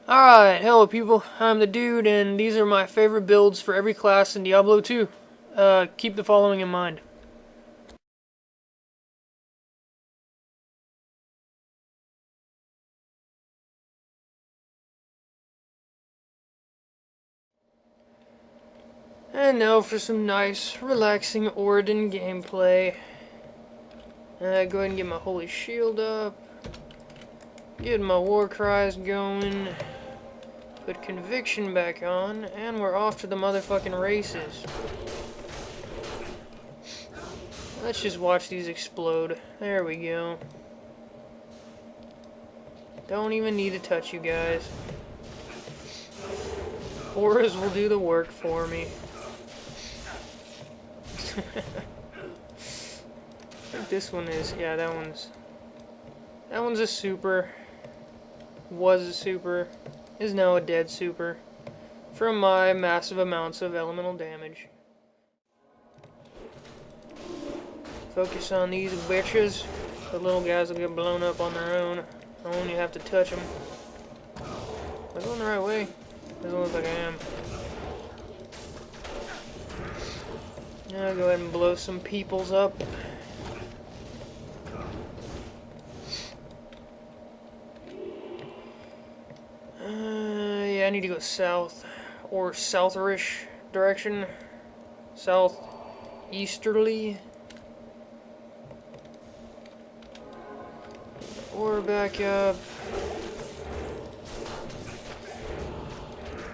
Alright, hello people, I'm the dude, and these are my favorite builds for every class in Diablo 2. Keep the following in mind. And now for some nice, relaxing Auradin gameplay. Go ahead and get my holy shield up. Get my war cries going. Put conviction back on, and we're off to the motherfucking races. Let's just watch these explode. There we go. Don't even need to touch you guys. Auras will do the work for me. I think this one is, yeah, that one's a super. Was a super. Is now a dead super. From my massive amounts of elemental damage. Focus on these bitches. The little guys will get blown up on their own. Only you have to touch them. Am I going the right way? Doesn't look like I am. I'll go ahead and blow some peoples up. Yeah, I need to go south. Or southerish direction. Southeasterly. Or back up.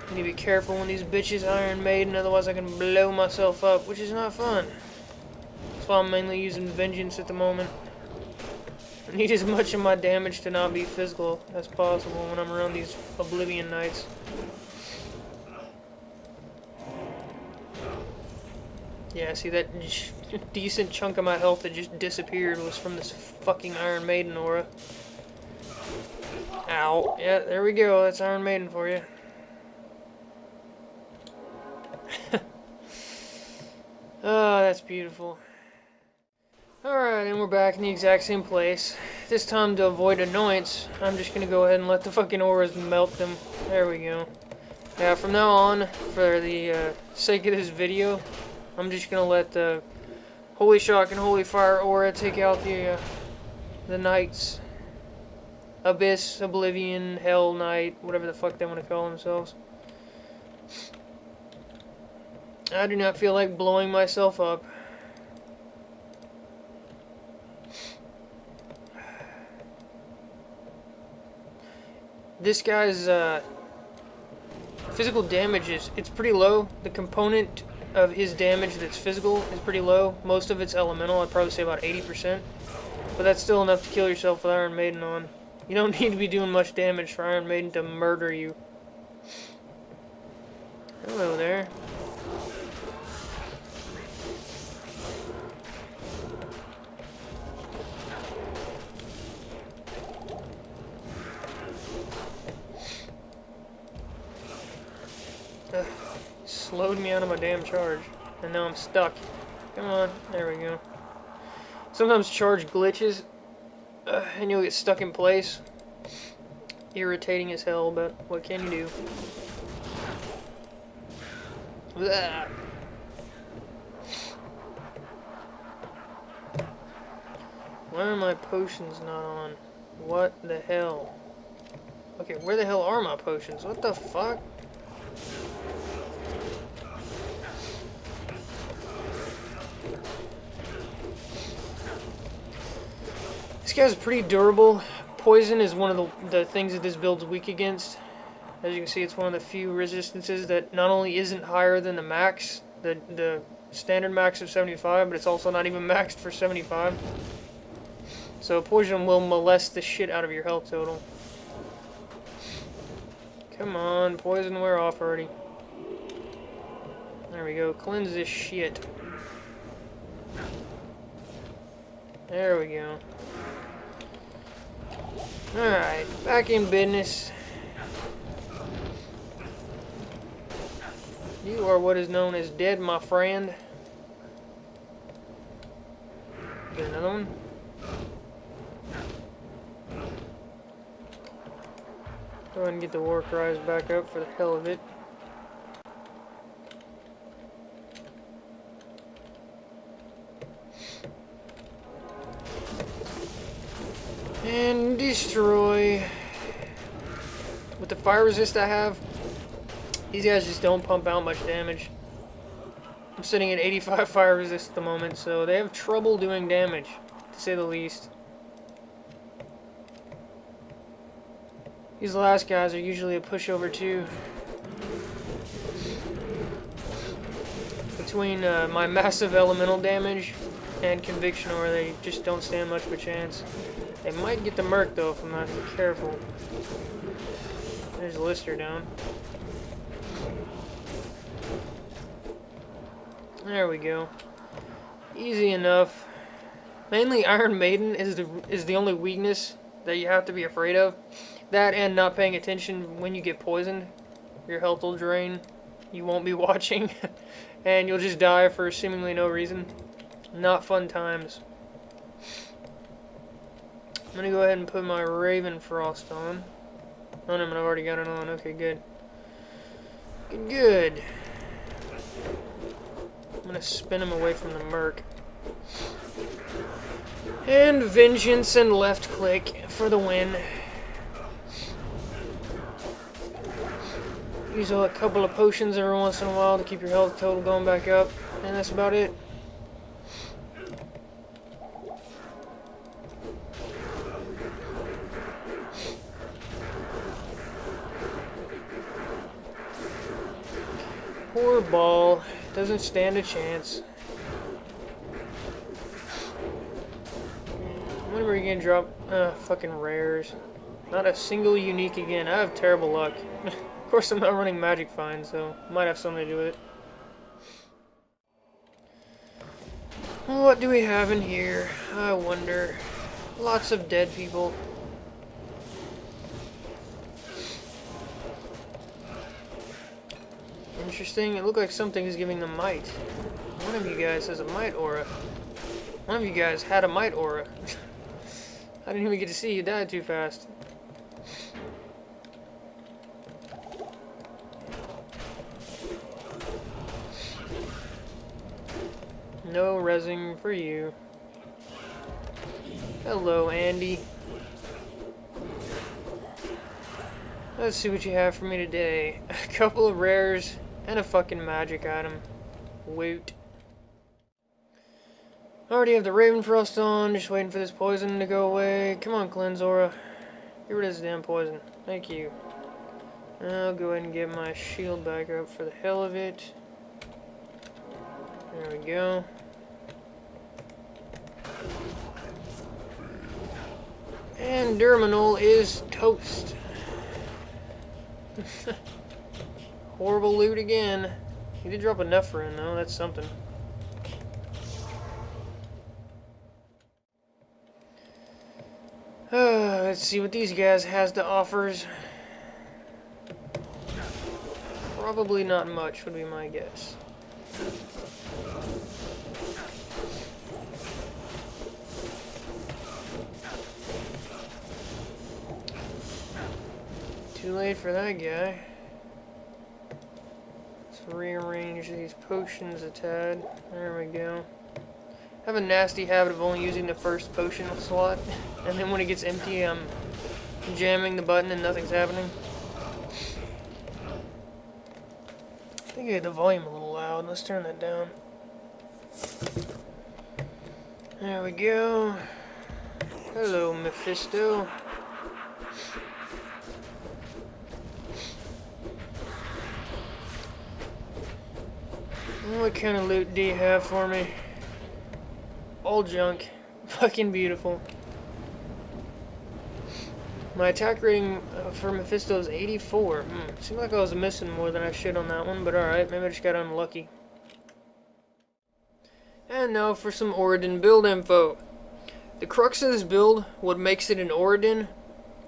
I need to be careful when these bitches Iron Maiden, otherwise I can blow myself up, which is not fun. That's why I'm mainly using Vengeance at the moment. I need as much of my damage to not be physical as possible when I'm around these Oblivion Knights. Yeah, see, that decent chunk of my health that just disappeared was from this fucking Iron Maiden aura. Ow. Yeah, there we go. That's Iron Maiden for you. Oh, that's beautiful. Alright, and we're back in the exact same place. This time, to avoid annoyance, I'm just gonna go ahead and let the fucking auras melt them. There we go. Yeah, from now on, for the sake of this video, I'm just gonna let the Holy Shock and Holy Fire aura take out the knights. Abyss, Oblivion, Hell Knight, whatever the fuck they want to call themselves. I do not feel like blowing myself up. This guy's physical damage it's pretty low. The component of his damage that's physical is pretty low. Most of it's elemental. I'd probably say about 80%. But that's still enough to kill yourself with Iron Maiden on. You don't need to be doing much damage for Iron Maiden to murder you. Hello there. Slowed me out of my damn charge. And now I'm stuck. Come on. There we go. Sometimes charge glitches. And you'll get stuck in place. Irritating as hell, but what can you do? Blah. Why are my potions not on? What the hell? Okay, where the hell are my potions? What the fuck? This guy's pretty durable. Poison is one of the things that this build's weak against. As you can see, it's one of the few resistances that not only isn't higher than the max, the standard max of 75, but it's also not even maxed for 75. So poison will molest the shit out of your health total. Come on, poison, wear off already. There we go. Cleanse this shit. There we go. Alright, back in business. You are what is known as dead, my friend. Get another one. Go ahead and get the war cries back up for the hell of it. And destroy. With the fire resist I have, these guys just don't pump out much damage. I'm sitting at 85 fire resist at the moment, so they have trouble doing damage, to say the least. These last guys are usually a pushover too. Between my massive elemental damage and conviction, or they just don't stand much of a chance. They might get the merc though if I'm not careful. There's Lister down. There we go. Easy enough. Mainly Iron Maiden is the only weakness that you have to be afraid of. That and not paying attention when you get poisoned. Your health will drain. You won't be watching. And you'll just die for seemingly no reason. Not fun times. I'm gonna go ahead and put my Raven Frost on. Oh no, I've already got it on. Okay, good. Good. I'm gonna spin him away from the merc. And Vengeance and left click for the win. Use a couple of potions every once in a while to keep your health total going back up. And that's about it. Poor ball. Doesn't stand a chance. When are you gonna drop fucking rares? Not a single unique again. I have terrible luck. Of course I'm not running Magic Find, so might have something to do with it. What do we have in here? I wonder. Lots of dead people. Interesting. It looked like something is giving them might. One of you guys has a might aura. One of you guys had a might aura. I didn't even get to see you die too fast. No resing for you. Hello, Andy. Let's see what you have for me today. A couple of rares and a fucking magic item. Woot. Already have the Raven Frost on, just waiting for this poison to go away. Come on, Cleanse Aura. Get rid of this damn poison. Thank you. I'll go ahead and get my shield back up for the hell of it. There we go. And Derminal is toast. Horrible loot again. He did drop a Nephrin though, that's something. Let's see what these guys has to offers. Probably not much would be my guess. Too late for that guy. Let's rearrange these potions a tad. There we go. I have a nasty habit of only using the first potion slot, and then when it gets empty, I'm jamming the button and nothing's happening. I think I had the volume a little loud. Let's turn that down. There we go. Hello, Mephisto. What kind of loot do you have for me? All junk. Fucking beautiful. My attack rating for Mephisto is 84. Seemed like I was missing more than I should on that one, but alright, maybe I just got unlucky. And now for some Auradin build info. The crux of this build, what makes it an Auradin,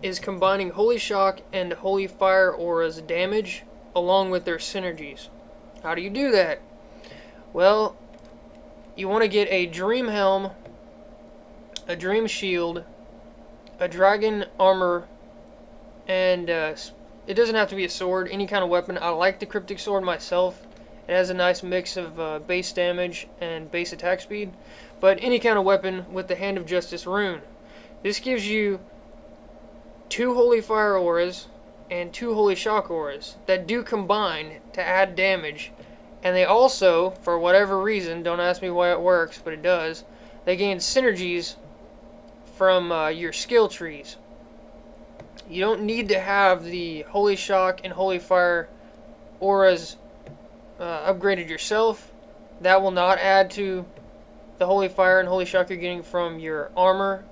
is combining Holy Shock and Holy Fire Aura's damage along with their synergies. How do you do that? Well, you want to get a Dream Helm, a Dream Shield, a Dragon Armor, And it doesn't have to be a sword, any kind of weapon. I like the Cryptic Sword myself. It has a nice mix of base damage and base attack speed. But any kind of weapon with the Hand of Justice rune. This gives you 2 Holy Fire auras and 2 Holy Shock auras that do combine to add damage. And they also, for whatever reason, don't ask me why it works, but it does, they gain synergies from your skill trees. You don't need to have the Holy Shock and Holy Fire auras upgraded yourself. That will not add to the Holy Fire and Holy Shock you're getting from your armor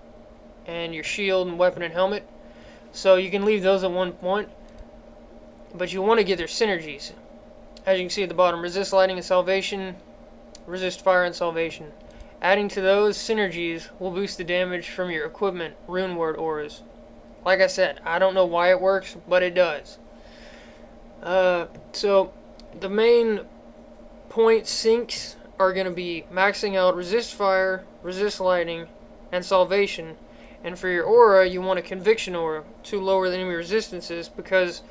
and your shield and weapon and helmet. So you can leave those at one point, but you want to get their synergies. As you can see at the bottom, resist lightning and salvation, resist fire and salvation. Adding to those synergies will boost the damage from your equipment, rune word auras. Like I said, I don't know why it works, but it does. So the main point sinks are going to be maxing out resist fire, resist lightning, and salvation. And for your aura, you want a conviction aura to lower the enemy resistances, because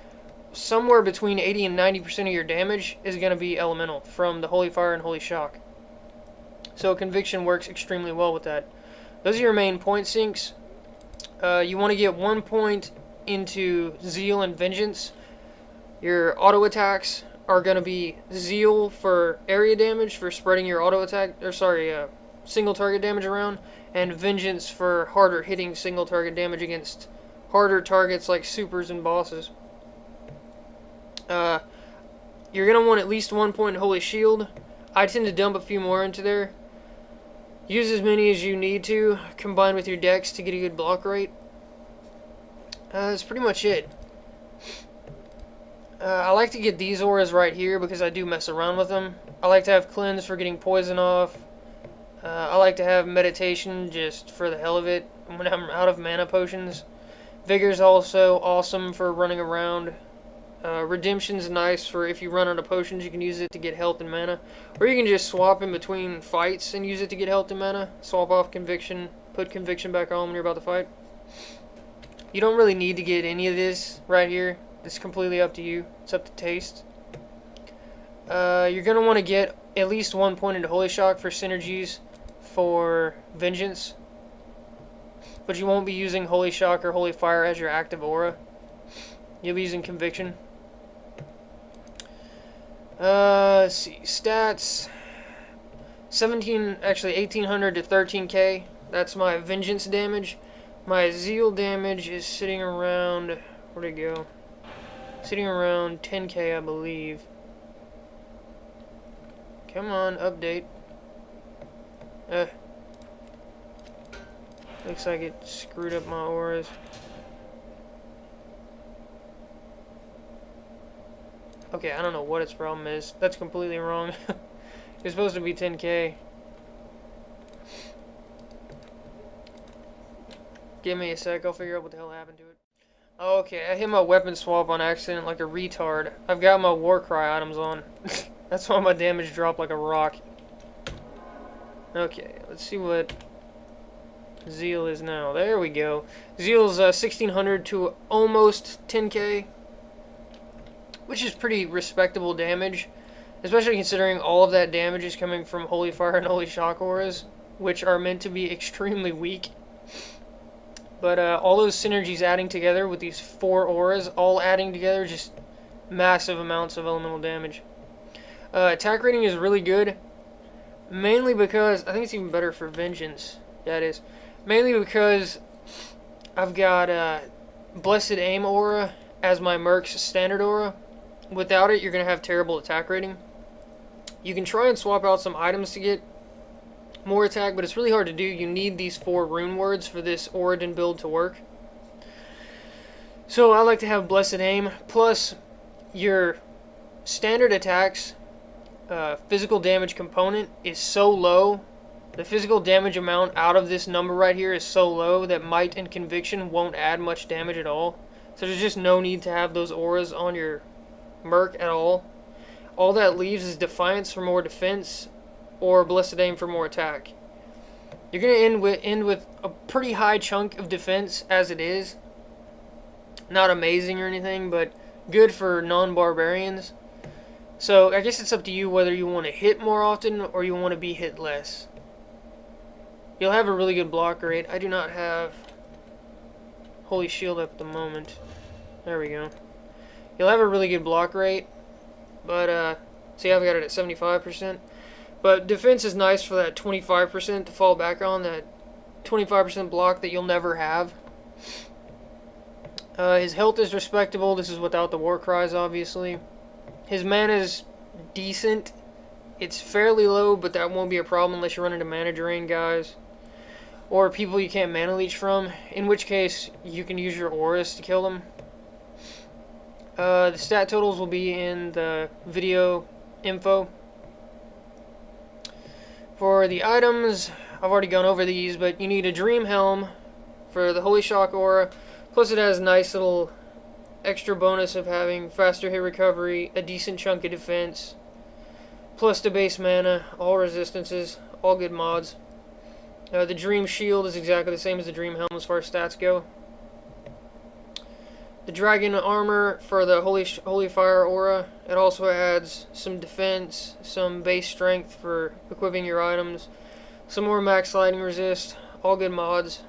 somewhere between 80 and 90% of your damage is going to be elemental from the Holy Fire and Holy Shock. So conviction works extremely well with that. Those are your main point sinks. You want to get 1 point into Zeal and Vengeance. Your auto attacks are going to be Zeal for area damage, for spreading your auto attack, or sorry, single target damage around, and Vengeance for harder hitting single target damage against harder targets like supers and bosses. You're going to want at least 1 point in Holy Shield. I tend to dump a few more into there. Use as many as you need to, combine with your dex to get a good block rate. That's pretty much it. I like to get these auras right here because I do mess around with them. I like to have Cleanse for getting poison off. I like to have Meditation just for the hell of it when I'm out of mana potions. Vigor's also awesome for running around. Redemption's nice for if you run out of potions, you can use it to get health and mana. Or you can just swap in between fights and use it to get health and mana. Swap off Conviction, put Conviction back on when you're about to fight. You don't really need to get any of this right here. It's completely up to you. It's up to taste. You're going to want to get at least 1 point into Holy Shock for synergies for Vengeance. But you won't be using Holy Shock or Holy Fire as your active aura. You'll be using Conviction. Let's see. Stats. 1800 to 13k. That's my Vengeance damage. My Zeal damage is sitting around... Where'd it go? Sitting around 10k, I believe. Come on, update. Looks like it screwed up my auras. Okay, I don't know what its problem is. That's completely wrong. It's supposed to be 10k. Give me a sec, I'll figure out what the hell happened to it. Okay, I hit my weapon swap on accident like a retard. I've got my Warcry items on. That's why my damage dropped like a rock. Okay, let's see what Zeal is now. There we go. Zeal's 1600 to almost 10k. Which is pretty respectable damage, especially considering all of that damage is coming from Holy Fire and Holy Shock auras, which are meant to be extremely weak. But all those synergies adding together with these 4 auras, all adding together, just massive amounts of elemental damage. Attack rating is really good, mainly because, I think it's even better for Vengeance. Yeah, it is. Mainly because I've got Blessed Aim aura as my Merc's standard aura. Without it, you're going to have terrible attack rating. You can try and swap out some items to get more attack, but it's really hard to do. You need these 4 rune words for this Auradin build to work. So I like to have Blessed Aim, plus your standard attacks, physical damage component is so low. The physical damage amount out of this number right here is so low that Might and Conviction won't add much damage at all. So there's just no need to have those auras on your Merc at all. All that leaves is Defiance for more defense or Blessed Aim for more attack. You're going to end with a pretty high chunk of defense as it is. Not amazing or anything, but good for non-barbarians. So I guess it's up to you whether you want to hit more often or you want to be hit less. You'll have a really good block rate. I do not have Holy Shield at the moment. There we go. You'll have a really good block rate, but see, I've got it at 75%. But defense is nice for that 25% to fall back on, that 25% block that you'll never have. His health is respectable. This is without the war cries, obviously. His mana is decent. It's fairly low, but that won't be a problem unless you run into mana drain guys. Or people you can't mana leech from, in which case you can use your auras to kill them. The stat totals will be in the video info. For the items, I've already gone over these, but you need a Dream Helm for the Holy Shock aura. Plus it has a nice little extra bonus of having faster hit recovery, a decent chunk of defense, plus the base mana, all resistances, all good mods. The Dream Shield is exactly the same as the Dream Helm as far as stats go. The Dragon Armor for the Holy Fire aura, it also adds some defense, some base strength for equipping your items, some more max sliding resist, all good mods.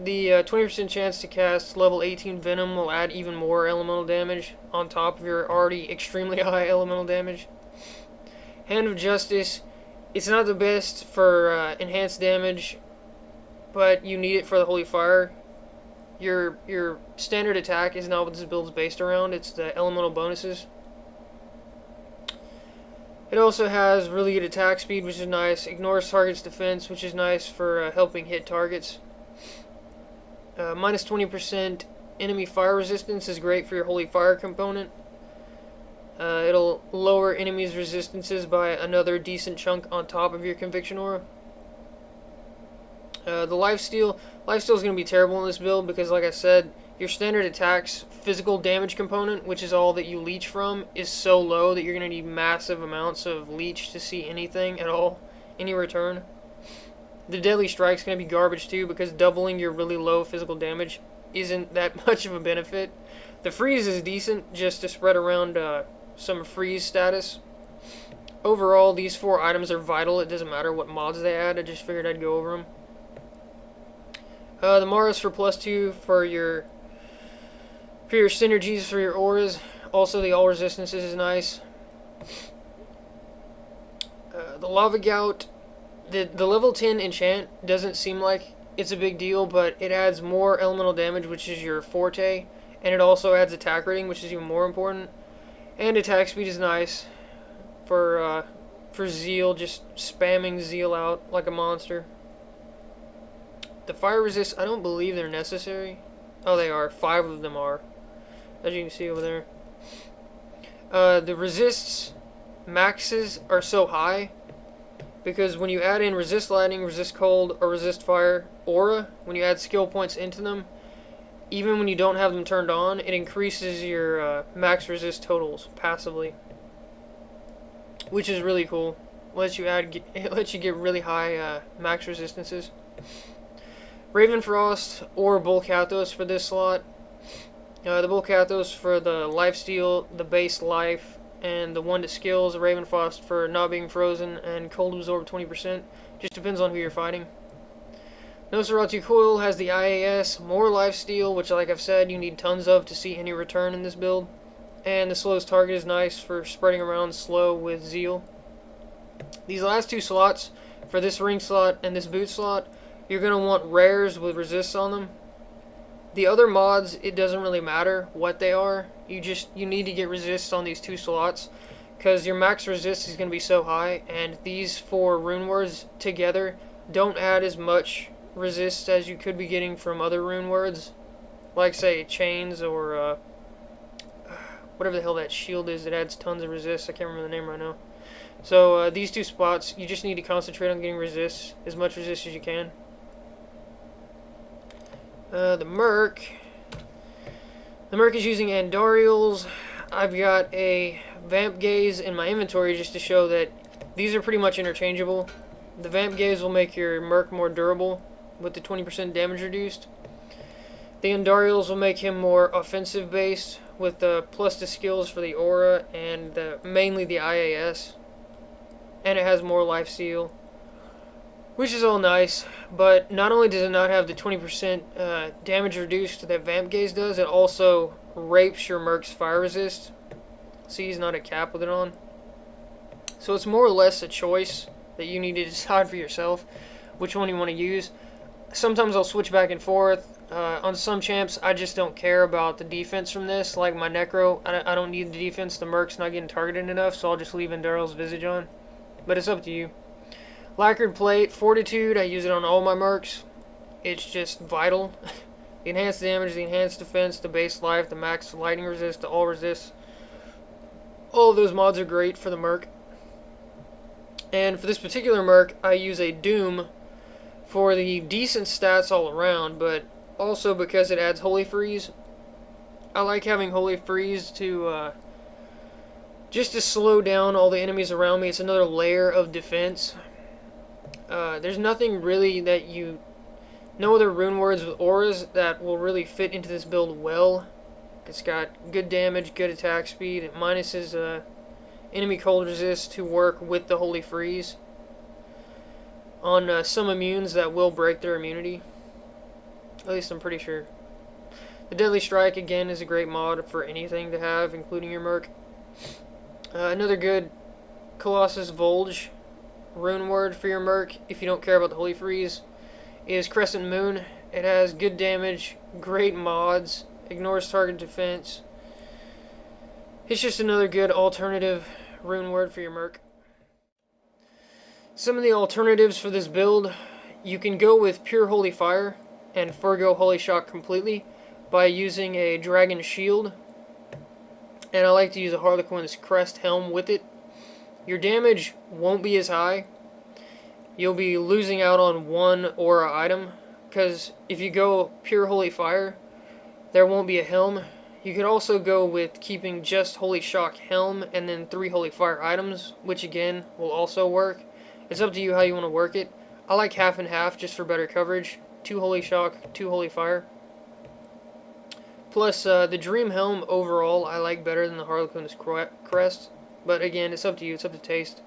The 20% chance to cast level 18 Venom will add even more elemental damage on top of your already extremely high elemental damage. Hand of Justice, it's not the best for enhanced damage, but you need it for the Holy Fire. Your standard attack is not what this build is based around, it's the elemental bonuses. It also has really good attack speed, which is nice. Ignores target's defense, which is nice for helping hit targets. Minus 20% enemy fire resistance is great for your Holy Fire component. It'll lower enemies' resistances by another decent chunk on top of your Conviction aura. The Lifesteal is going to be terrible in this build because, like I said, your standard attack's physical damage component, which is all that you leech from, is so low that you're going to need massive amounts of leech to see anything at all, any return. The Deadly Strike's going to be garbage too because doubling your really low physical damage isn't that much of a benefit. The Freeze is decent just to spread around some freeze status. Overall, these 4 items are vital. It doesn't matter what mods they add. I just figured I'd go over them. The Mara's for +2 for your synergies for your auras. Also, the all resistances is nice. The Lava Gout, the level 10 enchant doesn't seem like it's a big deal, but it adds more elemental damage, which is your forte, and it also adds attack rating, which is even more important. And attack speed is nice for Zeal, just spamming Zeal out like a monster. The fire resist, I don't believe they're necessary. Oh, they are. 5 of them are, as you can see over there. The resists maxes are so high because when you add in resist lightning, resist cold, or resist fire aura, when you add skill points into them, even when you don't have them turned on, it increases your max resist totals passively, which is really cool. It lets you get really high max resistances. Ravenfrost or Bull Kathos for this slot. The Bull Kathos for the lifesteal, the base life, and the 1 to skills. Ravenfrost for not being frozen and cold absorb 20%. Just depends on who you're fighting. Nosferatu Coil has the IAS, more lifesteal, which, like I've said, you need tons of to see any return in this build. And the slowest target is nice for spreading around slow with Zeal. These last 2 slots, for this ring slot and this boot slot, you're going to want rares with resists on them. The other mods, it doesn't really matter what they are. You need to get resists on these 2 slots because your max resist is going to be so high, and these 4 rune words together don't add as much resist as you could be getting from other rune words, like say chains or whatever the hell that shield is that adds tons of resist. I can't remember the name right now. So these 2 spots, you just need to concentrate on getting resists, as much resist as you can. The Merc is using Andariels. I've got a Vamp Gaze in my inventory just to show that these are pretty much interchangeable. The Vamp Gaze will make your Merc more durable with the 20% damage reduced. The Andariels will make him more offensive based with the plus the skills for the aura and mainly the IAS. And it has more life steal, which is all nice, but not only does it not have the 20% damage reduced that Vamp Gaze does, it also rapes your Merc's fire resist. See, he's not a cap with it on. So it's more or less a choice that you need to decide for yourself which one you want to use. Sometimes I'll switch back and forth. On some champs, I just don't care about the defense from this. Like my Necro, I don't need the defense. The Merc's not getting targeted enough, so I'll just leave Endural's Visage on. But it's up to you. Lacquered Plate, Fortitude, I use it on all my Mercs. It's just vital. The enhanced damage, the enhanced defense, the base life, the max lightning resist, the all resist. All of those mods are great for the Merc. And for this particular Merc, I use a Doom for the decent stats all around, but also because it adds Holy Freeze. I like having Holy Freeze to just to slow down all the enemies around me. It's another layer of defense. There's nothing really that no other rune words with auras that will really fit into this build well. It's got good damage, good attack speed. It minuses enemy cold resist to work with the Holy Freeze on some immunes that will break their immunity. At least I'm pretty sure. The Deadly Strike, again, is a great mod for anything to have, including your Merc. Another good Colossus Volge rune word for your Merc, if you don't care about the Holy Freeze, is Crescent Moon. It has good damage, great mods, ignores target defense. It's just another good alternative rune word for your Merc. Some of the alternatives for this build, you can go with Pure Holy Fire and forgo Holy Shock completely by using a Dragon Shield. And I like to use a Harlequin's Crest Helm with it. Your damage won't be as high. You'll be losing out on one aura item, because if you go Pure Holy Fire, there won't be a helm. You could also go with keeping just Holy Shock Helm and then 3 Holy Fire items, which again will also work. It's up to you how you want to work it. I like half and half just for better coverage. 2 Holy Shock, 2 Holy Fire. Plus, the Dream Helm overall I like better than the Harlequin's Crest. But again, it's up to you. It's up to taste.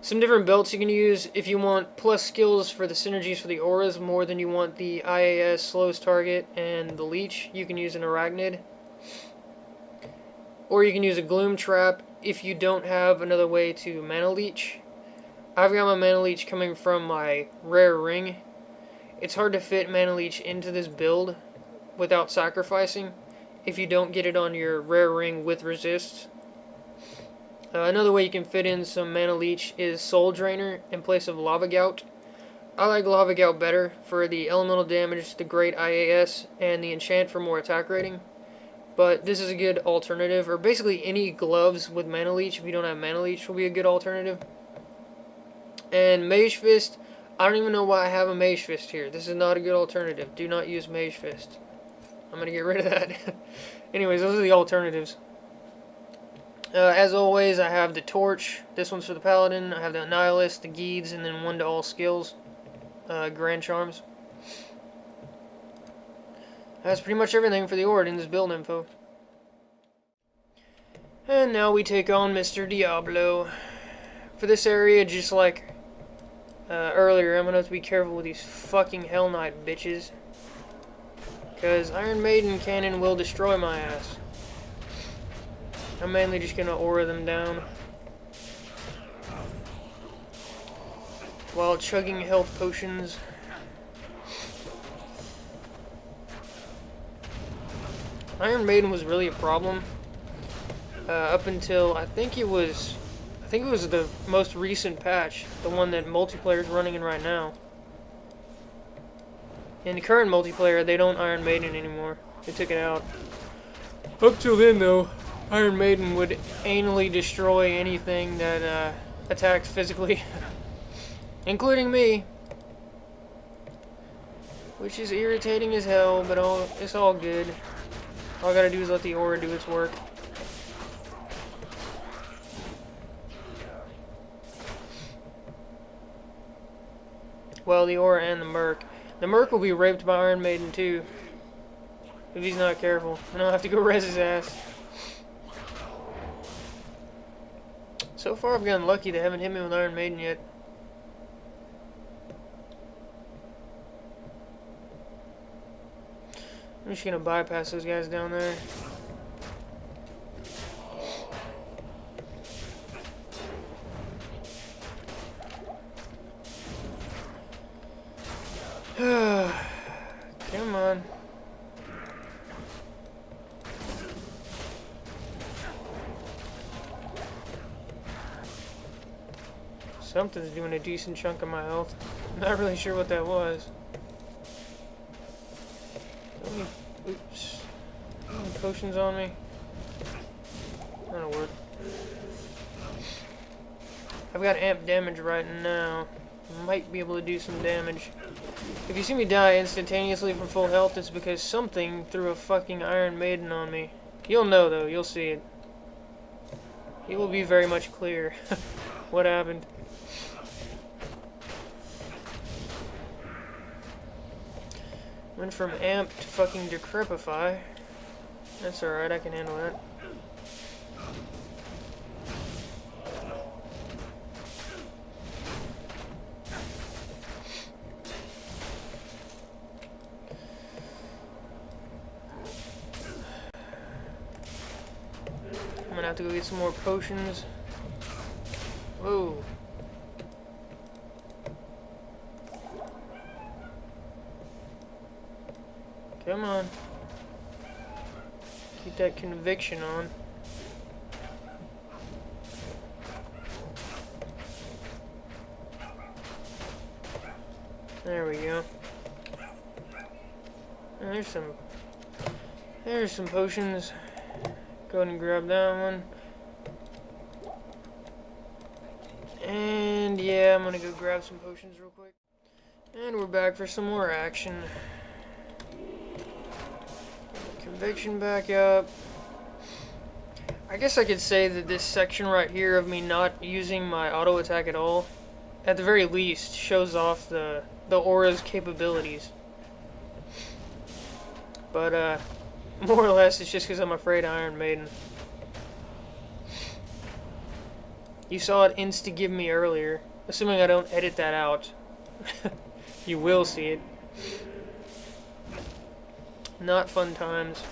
Some different belts you can use if you want plus skills for the synergies for the auras more than you want the IAS, slows target, and the leech. You can use an Arachnid. Or you can use a Gloom Trap if you don't have another way to Mana Leech. I've got my Mana Leech coming from my Rare Ring. It's hard to fit Mana Leech into this build without sacrificing if you don't get it on your Rare Ring with Resist. Another way you can fit in some Mana Leech is Soul Drainer in place of Lava Gout. I like Lava Gout better for the elemental damage, the great IAS, and the enchant for more attack rating. But this is a good alternative, or basically any gloves with Mana Leech, if you don't have Mana Leech, will be a good alternative. And Mage Fist, I don't even know why I have a Mage Fist here. This is not a good alternative. Do not use Mage Fist. I'm going to get rid of that. Anyways, those are the alternatives. As always, I have the Torch. This one's for the Paladin. I have the Nihilist, the Geeds, and then 1 to all skills. Grand Charms. That's pretty much everything for the Auradin's build info. And now we take on Mr. Diablo. For this area, just like earlier, I'm going to have to be careful with these fucking Hell Knight bitches. Because Iron Maiden Cannon will destroy my ass. I'm mainly just going to aura them down while chugging health potions. Iron Maiden was really a problem up until I think it was the most recent patch, the one that multiplayer is running in right now. In the current multiplayer, they don't Iron Maiden anymore. They took it out. Up till then, though, Iron Maiden would anally destroy anything that attacked physically, including me, which is irritating as hell, but it's all good. All I gotta do is let the aura do its work. Well, the aura and the Merc. The Merc will be raped by Iron Maiden too. if he's not careful. And I'll have to go res his ass. So far I've gotten lucky. They haven't hit me with Iron Maiden yet. I'm just gonna bypass those guys down there. Come on. Something's doing a decent chunk of my health. Not really sure what that was. Oops. Any potions on me? That'll work. I've got amp damage right now. Might be able to do some damage. If you see me die instantaneously from full health, it's because something threw a fucking Iron Maiden on me. You'll know though, you'll see it. It will be very much clear what happened. Went from amp to fucking decrepify. That's alright, I can handle that. I'm gonna have to go get some more potions. Whoa. Come on. Keep that conviction on. There we go. And there's some potions. Go ahead and grab that one. And yeah, I'm gonna go grab some potions real quick. And we're back for some more action. Conviction back up. I guess I could say that this section right here of me not using my auto attack at all, at the very least, shows off the aura's capabilities. But more or less it's just because I'm afraid of Iron Maiden. You saw it insta-give me earlier. Assuming I don't edit that out. You will see it. Not fun times.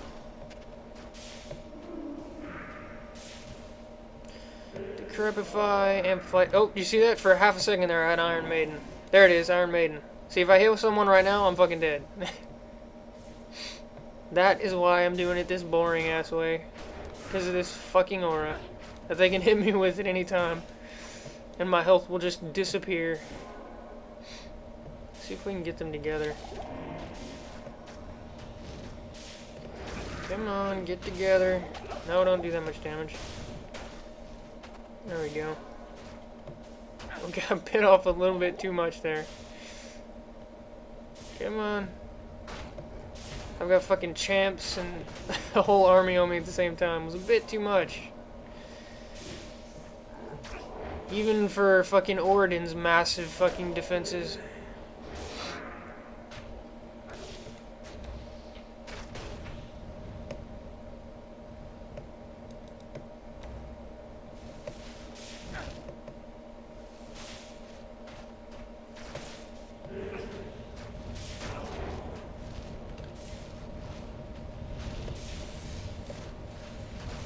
Decrepify, amplify. Oh, you see that? For half a second there I had Iron Maiden. There it is, Iron Maiden. See, if I hit someone right now, I'm fucking dead. That is why I'm doing it this boring ass way. Because of this fucking aura. That they can hit me with at any time. And my health will just disappear. See if we can get them together. Come on, get together. No, don't do that much damage. There we go. I got bit off a little bit too much there. Come on. I've got fucking champs and a whole army on me at the same time. It was a bit too much. Even for fucking Auradin's massive fucking defenses.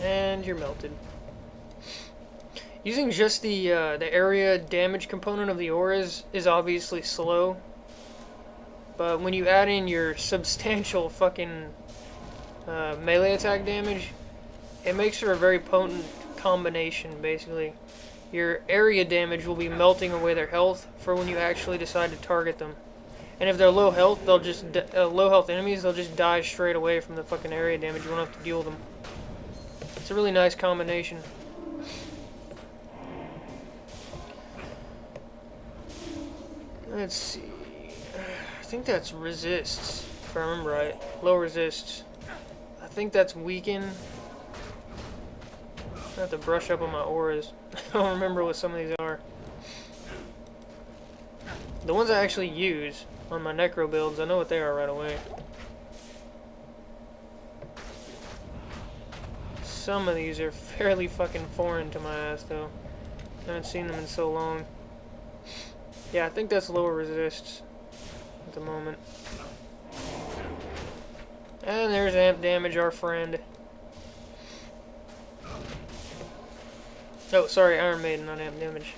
And you're melted. Using just the area damage component of the auras is obviously slow, but when you add in your substantial fucking melee attack damage, it makes for a very potent combination. Basically, your area damage will be melting away their health for when you actually decide to target them, and if they're low health, they'll just low health enemies, they'll just die straight away from the fucking area damage. You won't have to deal with them. It's a really nice combination. Let's see. I think that's resists, if I remember right. Low resists. I think that's weaken. I have to brush up on my auras. I don't remember what some of these are. The ones I actually use on my necro builds, I know what they are right away. Some of these are fairly fucking foreign to my ass, though. I haven't seen them in so long. Yeah, I think that's lower resists at the moment. And there's amp damage, our friend. Oh, sorry, Iron Maiden, not amp damage.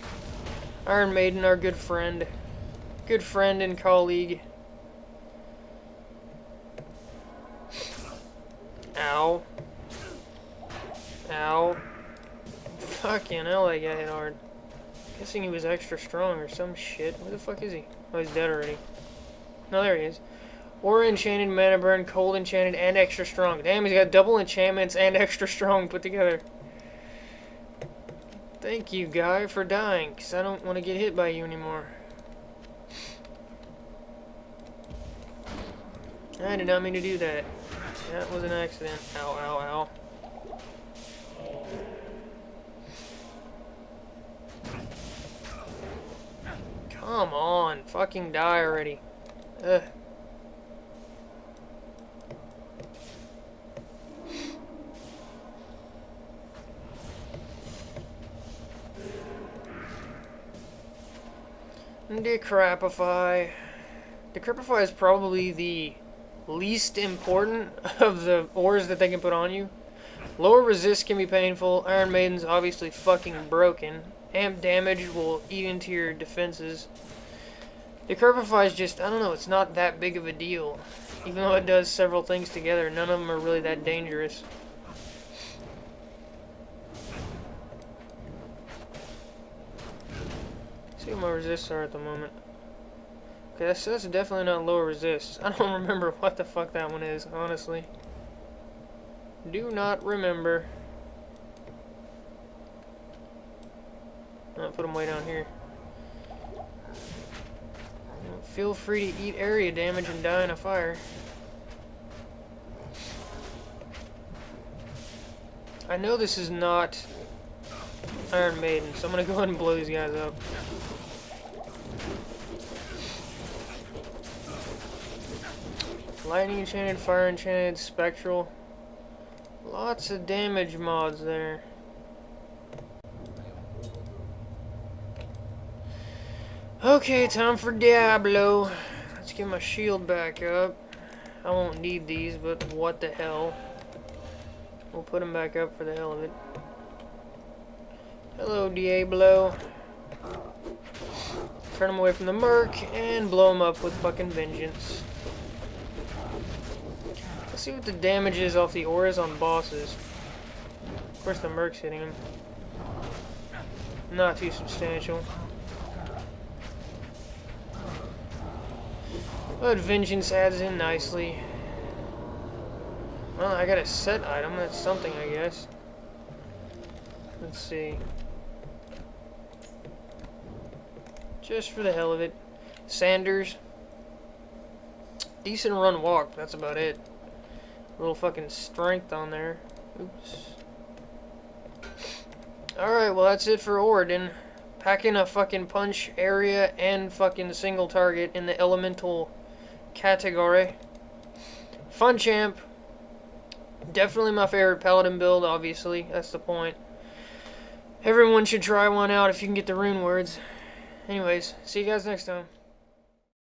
Iron Maiden, our good friend. Good friend and colleague. Ow. Ow. Fucking hell, that guy hit hard. Guessing he was extra strong or some shit. Where the fuck is he? Oh, he's dead already. No, there he is. Aura enchanted, mana burn, cold enchanted, and extra strong. Damn, he's got double enchantments and extra strong put together. Thank you, guy, for dying, because I don't want to get hit by you anymore. I did not mean to do that. That was an accident. Ow, ow, ow. Come on, fucking die already. Ugh. Decrapify. Decrapify is probably the least important of the ores that they can put on you. Lower resist can be painful. Iron Maiden's obviously fucking broken. Amp damage will eat into your defenses. Decrapify is just, I don't know, it's not that big of a deal. Even though it does several things together, none of them are really that dangerous. See what my resists are at the moment. Okay, that's definitely not lower resist. I don't remember what the fuck that one is, honestly. Do not remember. I'll put them way down here. Feel free to eat area damage and die in a fire. I know this is not Iron Maiden, so I'm gonna go ahead and blow these guys up. Lightning enchanted, fire enchanted, spectral. Lots of damage mods there. Okay, time for Diablo. Let's get my shield back up. I won't need these, but what the hell. We'll put them back up for the hell of it. Hello, Diablo. Turn him away from the Merc and blow him up with fucking vengeance. Let's see what the damage is off the auras on bosses. Of course, the Merc's hitting him. Not too substantial. But vengeance adds in nicely. Well, I got a set item. That's something, I guess. Let's see. Just for the hell of it. Sanders. Decent run walk. That's about it. A little fucking strength on there. Oops. Alright, well that's it for Auradin. Packing a fucking punch area and fucking single target in the elemental category. Fun champ. Definitely my favorite Paladin build, obviously. That's the point. Everyone should try one out if you can get the rune words. Anyways, see you guys next time.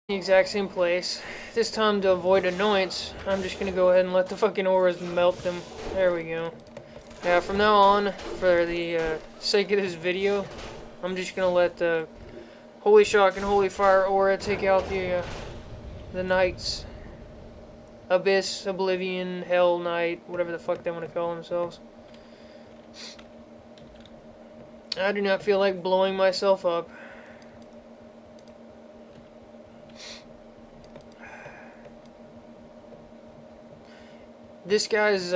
The exact same place. This time, to avoid annoyance, I'm just gonna go ahead and let the fucking auras melt them. There we go. Yeah, from now on, for the sake of this video, I'm just gonna let the Holy Shock and Holy Fire aura take out the knights. Abyss, Oblivion, Hell Knight, whatever the fuck they want to call themselves. I do not feel like blowing myself up. This guy's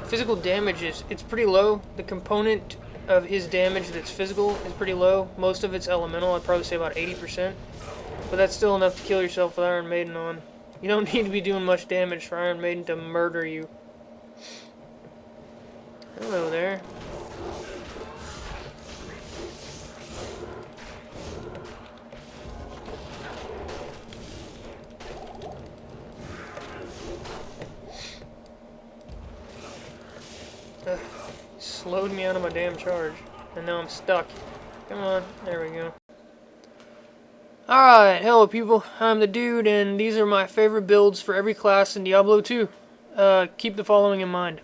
physical damage it's pretty low. The component of his damage that's physical is pretty low. Most of it's elemental. I'd probably say about 80%. But that's still enough to kill yourself with Iron Maiden on. You don't need to be doing much damage for Iron Maiden to murder you. Hello there. Ugh, slowed me out of my damn charge. And now I'm stuck. Come on, there we go. Alright, hello people, I'm the Dude, and these are my favorite builds for every class in Diablo 2. Keep the following in mind.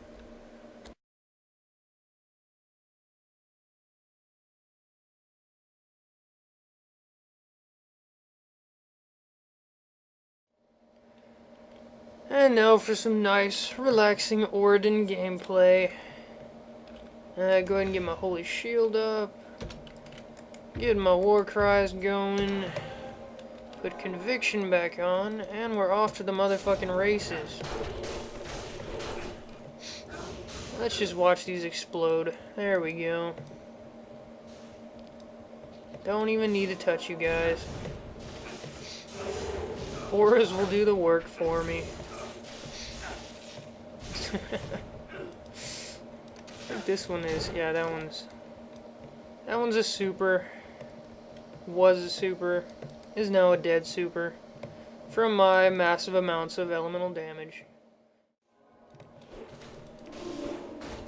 And now for some nice, relaxing Auradin gameplay. Go ahead and get my holy shield up. Get my war cries going. Put conviction back on, and we're off to the motherfucking races. Let's just watch these explode. There we go. Don't even need to touch you guys. Auras will do the work for me. I think this one is, yeah, that one's a super. Was a super. Is now a dead super. From my massive amounts of elemental damage.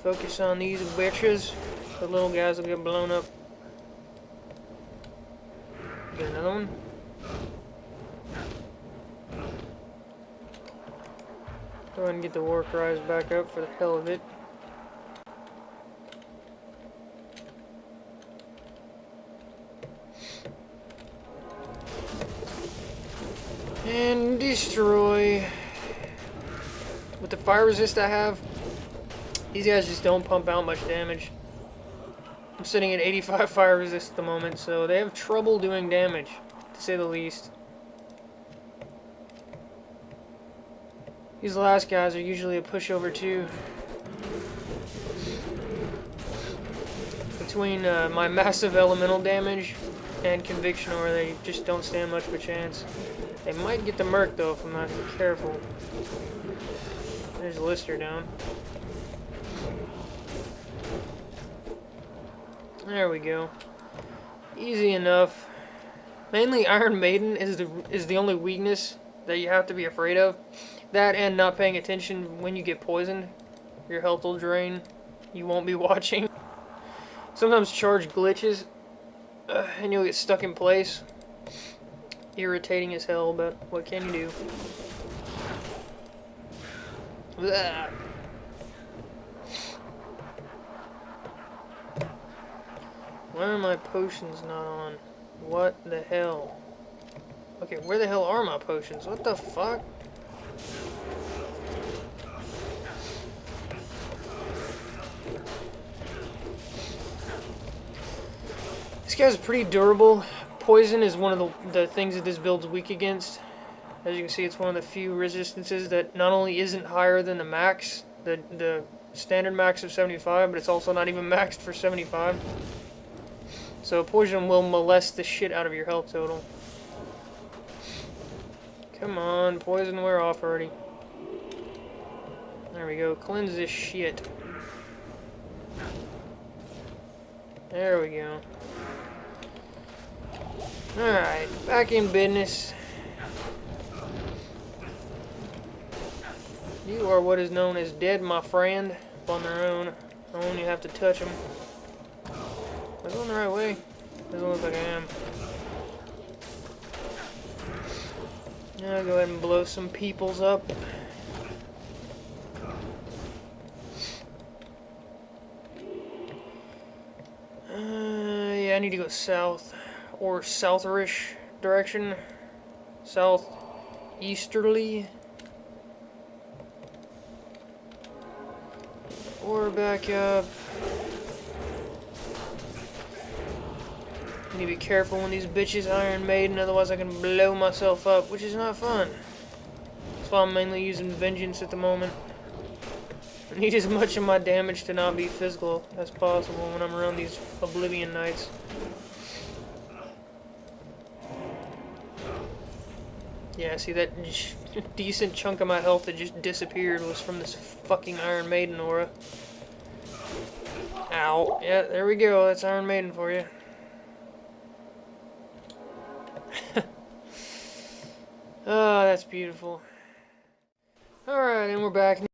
Focus on these bitches. The little guys will get blown up. Get another one. Go ahead and get the war cries back up for the hell of it. And destroy. With the fire resist I have, these guys just don't pump out much damage. I'm sitting at 85 fire resist at the moment, so they have trouble doing damage, to say the least. These last guys are usually a pushover too. Between my massive elemental damage and conviction, or they just don't stand much of a chance. They might get the merc though if I'm not careful. There's Lister down. There we go. Easy enough. Mainly Iron Maiden is the only weakness that you have to be afraid of. That and not paying attention when you get poisoned. Your health will drain. You won't be watching. Sometimes charge glitches and you'll get stuck in place. Irritating as hell, but what can you do? Blah. Why are my potions not on? What the hell? Okay, where the hell are my potions? What the fuck? This guy's pretty durable. Poison is one of the things that this build's weak against. As you can see, it's one of the few resistances that not only isn't higher than the max, the standard max of 75, but it's also not even maxed for 75. So poison will molest the shit out of your health total. Come on, poison, wear off already. There we go, cleanse this shit. There we go. Alright, back in business. You are what is known as dead, my friend. On their own. I only have to touch them. Am I going the right way? Doesn't look like I am. I'll go ahead and blow some peoples up. Yeah, I need to go south. Or southerish direction. Southeasterly. Or back up. I need to be careful when these bitches Iron Maiden, otherwise I can blow myself up, which is not fun. That's why I'm mainly using Vengeance at the moment. I need as much of my damage to not be physical as possible when I'm around these Oblivion Knights. Yeah, see, that decent chunk of my health that just disappeared was from this fucking Iron Maiden aura. Ow. Yeah, there we go. That's Iron Maiden for you. Oh, that's beautiful. Alright, and we're back.